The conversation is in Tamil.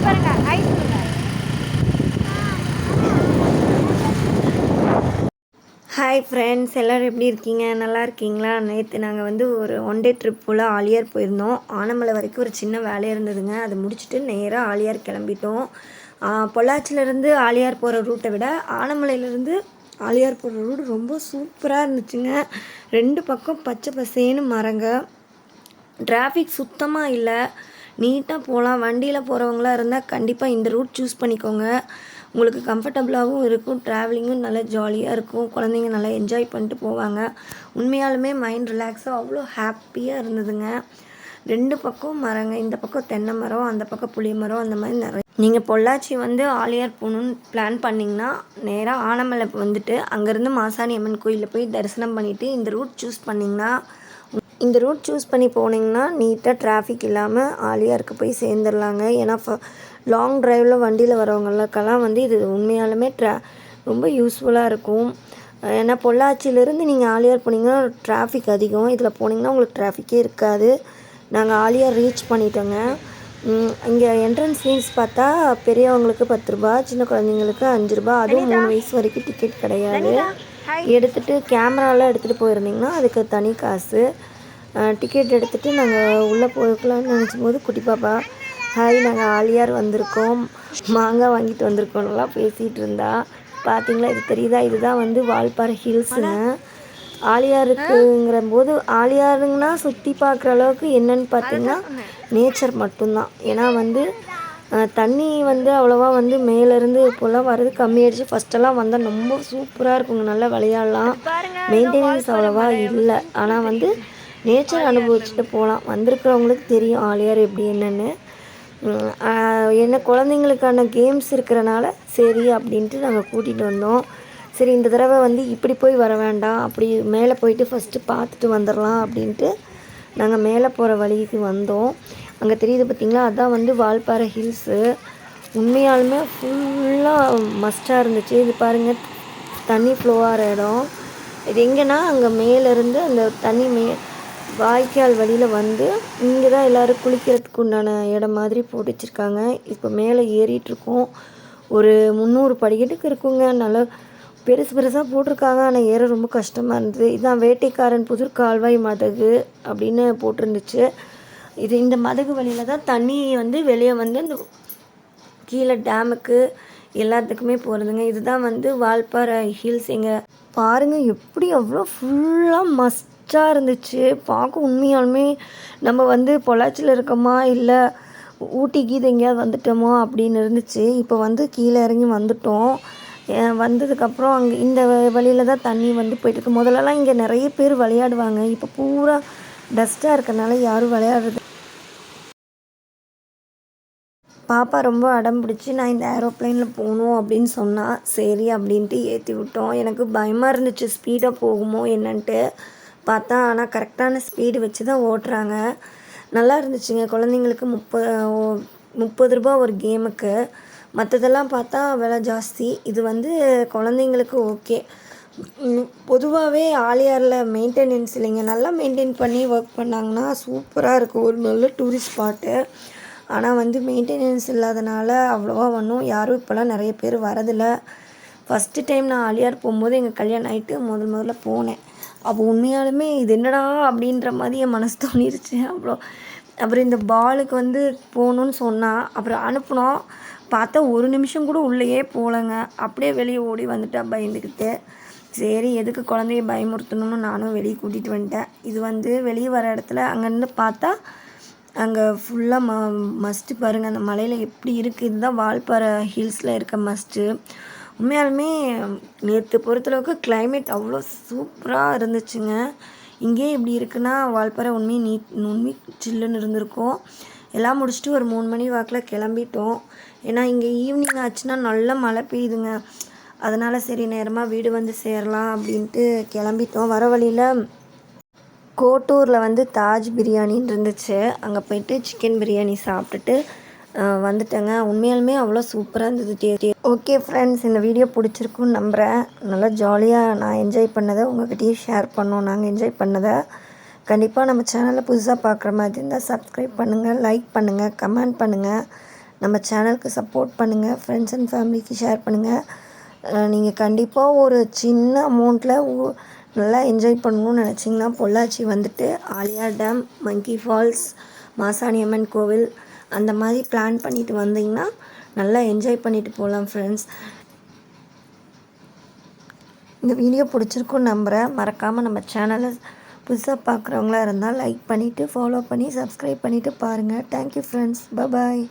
பாருங்க ஐஸ் கொடுங்க. ஹாய் ஃப்ரெண்ட்ஸ், எல்லோரும் எப்படி இருக்கீங்க? நல்லா இருக்கீங்களா? நேற்று நாங்கள் வந்து ஒரு ஒன் டே ட்ரிப் போல் ஆலியார் போயிருந்தோம். ஆனமலை வரைக்கும் ஒரு சின்ன வேலை இருந்ததுங்க. அதை முடிச்சுட்டு நேராக ஆலியார் கிளம்பிட்டோம். பொள்ளாச்சியிலேருந்து ஆலியார் போகிற ரூட்டை விட ஆனமலையிலேருந்து ஆலியார் போகிற ரூட் ரொம்ப சூப்பராக இருந்துச்சுங்க. 2 பக்கம் பச்சை பசேன்னு மரங்க, டிராஃபிக் சுத்தமாக இல்லை, நீட்டாக போகலாம். வண்டியில் போகிறவங்களாம் இருந்தால் கண்டிப்பாக இந்த ரூட் சூஸ் பண்ணிக்கோங்க. உங்களுக்கு கம்ஃபர்டபுளாகவும் இருக்கும், ட்ராவலிங்கும் நல்லா ஜாலியாக இருக்கும். குழந்தைங்க நல்லா என்ஜாய் பண்ணிட்டு போவாங்க. உண்மையாலுமே மைண்ட் ரிலாக்ஸாக அவ்வளோ ஹாப்பியாக இருந்ததுங்க. 2 பக்கம் மரங்க, இந்த பக்கம் தென்னை மரம், அந்த பக்கம் புளிய மரம், அந்த மாதிரி நிறைய. நீங்கள் பொள்ளாச்சி வந்து ஆலியார் போகணுன்னு பிளான் பண்ணிங்கன்னா நேராக ஆனமலை வந்துட்டு அங்கேருந்து மாசாணி அம்மன் கோயிலில் போய் தரிசனம் பண்ணிவிட்டு இந்த ரூட் சூஸ் பண்ணிங்கன்னா நீட்டாக டிராஃபிக் இல்லாமல் ஆலியாருக்கு போய் சேர்ந்துடலாங்க. ஏன்னா லாங் ட்ரைவில் வண்டியில் வரவங்களுக்கெல்லாம் வந்து இது உண்மையாலுமே ரொம்ப யூஸ்ஃபுல்லாக இருக்கும். ஏன்னா பொள்ளாச்சியிலேருந்து நீங்கள் ஆலியார் போனீங்கன்னா டிராஃபிக் அதிகம், இதில் போனீங்கன்னா உங்களுக்கு டிராஃபிக்கே இருக்காது. நாங்கள் ஆலியார் ரீச் பண்ணிட்டோங்க. இங்கே என்ட்ரன்ஸ் ஃபீஸ் பார்த்தா பெரியவங்களுக்கு 10 ரூபா, சின்ன குழந்தைங்களுக்கு 5 ரூபா, அதுவும் 3 வயசு வரைக்கும் டிக்கெட் கிடையாது. எடுத்துகிட்டு கேமராலாம் எடுத்துகிட்டு போயிருந்தீங்கன்னா அதுக்கு தனி காசு. டிக்கெட் எடுத்துகிட்டு நாங்கள் உள்ளே போய்க்கலான்னு நினச்சும் போது குட்டி பாப்பா ஹாய் நாங்கள் ஆலியார் வந்திருக்கோம், மாங்காய் வாங்கிட்டு வந்திருக்கோம்லாம் பேசிகிட்டு இருந்தா. பார்த்தீங்களா, இது தெரியுதா? இதுதான் வந்து வால்பாறை ஹில்ஸுங்க. ஆலியாருக்குங்கிற போது ஆலியாருங்கன்னா சுற்றி பார்க்குற அளவுக்கு என்னன்னு பார்த்தீங்கன்னா நேச்சர் மட்டும்தான். ஏன்னா வந்து தண்ணி வந்து அவ்வளோவா வந்து மேலேருந்து இப்போல்லாம் வர்றது கம்மியாயிடுச்சு. ஃபஸ்ட்டெல்லாம் வந்தால் ரொம்ப சூப்பராக இருக்குங்க, நல்லா விளையாடலாம். மெயின்டெனன்ஸ் அவ்வளோவா இல்லை, ஆனால் வந்து நேச்சர் அனுபவிச்சுட்டு போகலாம். வந்திருக்கிறவங்களுக்கு தெரியும் ஆலியார் எப்படி என்னென்னு. என்ன குழந்தைங்களுக்கான கேம்ஸ் இருக்கிறனால சரி அப்படின்ட்டு நாங்கள் கூட்டிகிட்டு வந்தோம். சரி இந்த தடவை வந்து இப்படி போய் வர வேண்டாம், அப்படி மேலே போயிட்டு ஃபஸ்ட்டு பார்த்துட்டு வந்துடலாம் அப்படின்ட்டு நாங்கள் மேலே போகிற வழிக்கு வந்தோம். அங்கே தெரியுது பார்த்திங்களா, அதுதான் வந்து வால்பாறை ஹில்ஸு. உண்மையாலுமே ஃபுல்லாக மஸ்ட்டாக இருந்துச்சு. இது பாருங்கள், தண்ணி ஃப்ளோ ஆகிற இடம். இது எங்கன்னா அங்கே மேலேருந்து அந்த தண்ணி வாய்க்கால் வழியில் வந்து இங்கே தான் எல்லோரும் குளிக்கிறதுக்கு உண்டான இடம் மாதிரி போட்டு வச்சுருக்காங்க. இப்போ மேலே ஏறிட்டுருக்கோம். ஒரு 300 படிக்கட்டுக்கு இருக்குங்க. நல்லா பெருசு பெருசாக போட்டிருக்காங்க, ஆனால் ஏற ரொம்ப கஷ்டமாக இருந்தது. இதுதான் வேட்டைக்காரன் புதூர் கால்வாய் மதகு அப்படின்னு போட்டிருந்துச்சு. இந்த மதகு வழியில் தான் தண்ணி வந்து வெளியே வந்து இந்த கீழே டேமுக்கு எல்லாத்துக்குமே போகிறதுங்க. இதுதான் வந்து வால்பாறை ஹில்ஸ். எங்கள் பாருங்கள் எப்படி அவ்வளோ ஃபுல்லாக மஸ்ட்டாக இருந்துச்சு. பார்க்க உண்மையாலுமே நம்ம வந்து பொள்ளாச்சியில் இருக்கோமா இல்லை ஊட்டிக்கு இது எங்கேயாவது வந்துட்டோமோ அப்படின்னு இருந்துச்சு. இப்போ வந்து கீழே இறங்கி வந்துட்டோம். வந்ததுக்கப்புறம் அங்கே இந்த வழியில் தான் தண்ணி வந்து போயிட்டுருக்கு. முதல்லலாம் இங்கே நிறைய பேர் விளையாடுவாங்க, இப்போ பூரா டஸ்ட்டாக இருக்கனால யாரும் விளையாடுறது. பாப்பா ரொம்ப அடம் பிடிச்சி நான் இந்த ஏரோப்ளைனில் போகணும் அப்படின்னு சொன்னால் சரி அப்படின்ட்டு ஏற்றி விட்டோம். எனக்கு பயமாக இருந்துச்சு ஸ்பீடாக போகுமோ என்னன்ட்டு. பார்த்தா ஆனால் கரெக்டான ஸ்பீடு வச்சு தான் ஓட்டுறாங்க. நல்லா இருந்துச்சுங்க. குழந்தைங்களுக்கு 30 ரூபா ஒரு கேமுக்கு. மற்றதெல்லாம் பார்த்தா விலை ஜாஸ்தி. இது வந்து குழந்தைங்களுக்கு ஓகே. பொதுவாகவே ஆலியாரில் மெயின்டெனன்ஸ் இல்லைங்க, நல்லா மெயின்டைன் பண்ணி ஒர்க் பண்ணாங்கன்னா சூப்பராக இருக்கும், ஒரு நல்ல டூரிஸ்ட் ஸ்பாட்டு. ஆனால் வந்து மெயின்டெனன்ஸ் இல்லாதனால அவ்வளோவா ஒன்றும் யாரும் இப்போல்லாம் நிறைய பேர் வரதில்லை. ஃபஸ்ட்டு டைம் நான் ஆலியார் போகும்போது எங்கள் கல்யாணம் ஆகிட்டு முதல்ல போனேன். அப்போ உண்மையாலுமே இது என்னடா அப்படின்ற மாதிரி என் மனசு தோணிருச்சு. அப்புறம் இந்த பாலுக்கு வந்து போகணுன்னு சொன்னால் அப்புறம் அனுப்பினோம். பார்த்தா ஒரு நிமிஷம் கூட உள்ளேயே போகலைங்க, அப்படியே வெளியே ஓடி வந்துட்டா பயந்துக்கிட்டு. சரி எதுக்கு குழந்தைய பயமுறுத்தணும்னு நானும் வெளியே கூட்டிகிட்டு வந்துட்டேன். இது வந்து வெளியே வர இடத்துல அங்கேருந்து பார்த்தா அங்கே ஃபுல்லாக மஸ்ட்டு பாருங்கள், அந்த மலையில் எப்படி இருக்குது. இதுதான் வால்பாறை ஹில்ஸில் இருக்க மஸ்ட்டு. உண்மையாலுமே நேற்று பொறுத்தளவுக்கு கிளைமேட் அவ்வளோ சூப்பராக இருந்துச்சுங்க. இங்கேயே இப்படி இருக்குன்னா வால்பாறை உண்மை சில்லுன்னு இருந்திருக்கும். எல்லாம் முடிச்சுட்டு ஒரு 3 மணி வாக்கில் கிளம்பிட்டோம். ஏன்னா இங்கே ஈவினிங் ஆச்சுன்னா நல்லா மழை பெய்யுதுங்க. அதனால் சரி நேரமாக வீடு வந்து சேரலாம் அப்படின்ட்டு கிளம்பிட்டோம். வர வழியில் கோட்டூரில் வந்து தாஜ் பிரியாணின்னு இருந்துச்சு, அங்கே போயிட்டு சிக்கன் பிரியாணி சாப்பிட்டுட்டு வந்துட்டேங்க. உண்மையாலுமே அவ்வளோ சூப்பராக இருந்தது. ஓகே ஃப்ரெண்ட்ஸ், இந்த வீடியோ பிடிச்சிருக்குன்னு நம்புகிறேன். நல்லா ஜாலியாக நான் என்ஜாய் பண்ணதை உங்கள்கிட்டயும் ஷேர் பண்ணோம். நாங்கள் என்ஜாய் பண்ணதை கண்டிப்பாக நம்ம சேனலை புதுசாக பார்க்குற மாதிரி இருந்தால் சப்ஸ்கிரைப் பண்ணுங்கள், லைக் பண்ணுங்கள், கமெண்ட் பண்ணுங்கள். நம்ம சேனலுக்கு சப்போர்ட் பண்ணுங்கள். ஃப்ரெண்ட்ஸ் அண்ட் ஃபேமிலிக்கு ஷேர் பண்ணுங்கள். நீங்கள் கண்டிப்பாக ஒரு சின்ன அமௌண்ட்டில் நல்லா என்ஜாய் பண்ணணும்னு நினச்சிங்கன்னா பொள்ளாச்சி வந்துட்டு Aliyar dam, monkey falls, Masaniamman கோவில் அந்த மாதிரி பிளான் பண்ணிவிட்டு வந்தீங்கன்னா நல்லா என்ஜாய் பண்ணிவிட்டு போகலாம் ஃப்ரெண்ட்ஸ். இந்த வீடியோ பிடிச்சிருக்குன்னு நம்புகிறேன். மறக்காமல் நம்ம சேனலை புதுசாக பார்க்குறவங்களா இருந்தால் லைக் பண்ணிவிட்டு ஃபாலோ பண்ணி சப்ஸ்கிரைப் பண்ணிவிட்டு பாருங்கள். Thank you friends. பாய்.